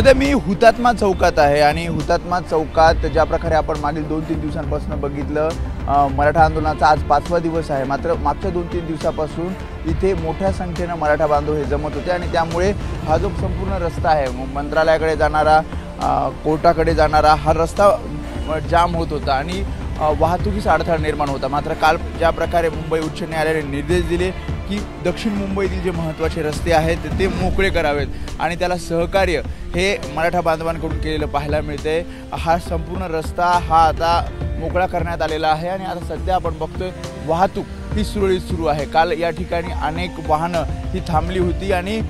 सध्या मी हुतात्मा चौकात आहे आणि हुतात्मा चौकात ज्या प्रकारे आपण मागील 2-3 दिवसांपासून बघितलं, मराठा आंदोलनाचा आज 5वा दिवस आहे। मात्र मागच्या 2-3 दिवसापासून इथे मोठ्या संख्येने मराठा बांधव हे जमत होते आणि त्यामुळे हा जो संपूर्ण रस्ता आहे, मंत्रालयाकडे जाणारा, कोर्टाकडे जाणारा, हा रस्ता जाम होत होता आणि वाहतुकीचा अडथळा निर्माण होता। मात्र काल ज्या प्रकारे मुंबई उच्च न्यायालयाने निर्देश दिले की दक्षिण मुंबईतील जे महत्त्वाचे रस्ते आहेत ते मोकळे करावेत आणि त्याला सहकार्य हे मराठा बांधवांकडून केलेलं पाहायला मिळते। हा संपूर्ण रस्ता हा आता मोकळा करण्यात आलेला आहे आणि आता सध्या आपण बघतोय वाहतूक ही सुरळीत सुरू आहे। काल या ठिकाणी अनेक वाहनं ही थांबली होती आणि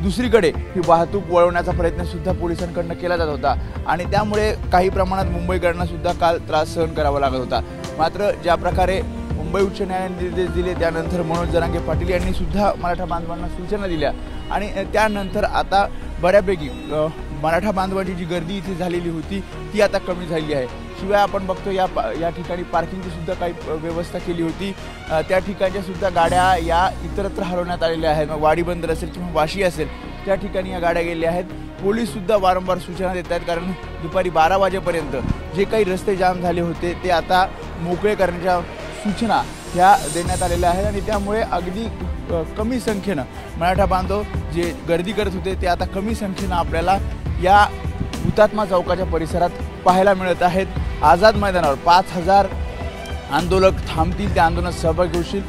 दुसरीकडे ही वाहतूक वळवण्याचा प्रयत्न सुद्धा पोलिसांकडून केला जात होता आणि त्यामुळे काही प्रमाणात मुंबईकरांना सुद्धा काल त्रास सहन करावा लागत होता। मात्र ज्या प्रकारे मुंबई उच्च न्यायालयाने निर्देश दिले त्यानंतर मनोज जरांगे पाटील यांनी सुद्धा मराठा बांधवांना सूचना दिल्या आणि त्यानंतर आता बऱ्यापैकी मराठा बांधवांची जी गर्दी इथे झालेली होती ती आता कमी झाली आहे। शिवाय आपण बघतो या ठिकाणी पार्किंगची सुद्धा काही व्यवस्था केली होती। त्या ठिकाणच्या सुद्धा गाड्या या इतरत्र हलवण्यात आलेल्या आहेत। मग वाडी बंदर असेल किंवा वाशी असेल त्या ठिकाणी या गाड्या गेल्या आहेत। पोलीस सुद्धा वारंवार सूचना देत आहेत कारण दुपारी 12 वाजेपर्यंत जे काही रस्ते जाम झाले होते ते आता मोकळे करण्याच्या सूचना ह्या देण्यात आलेल्या आहेत आणि त्यामुळे अगदी कमी संख्येनं मराठा बांधव जे गर्दी करत होते ते आता कमी संख्येनं आपल्याला या हुतात्मा चौकाच्या परिसरात पाहायला मिळत आहेत। आझाद मैदानावर 5000 आंदोलक थांबतील, त्या आंदोलनात सहभागी होतील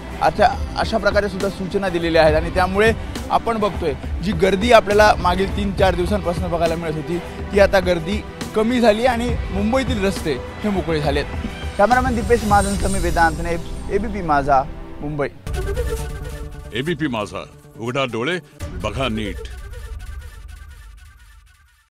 अशा प्रकारे सुद्धा सूचना दिलेल्या आहेत आणि त्यामुळे आपण बघतोय जी गर्दी आपल्याला मागील 3-4 दिवसांपासून बघायला मिळत होती ती आता गर्दी कमी झाली आणि मुंबईतील रस्ते हे मोकळे झालेत। कॅमेरामॅन दीपेश महाजनसह मी वेदांतने, एबीपी माझा, मुंबई। एबीपी माझा, उघडा डोळे बघा नीट।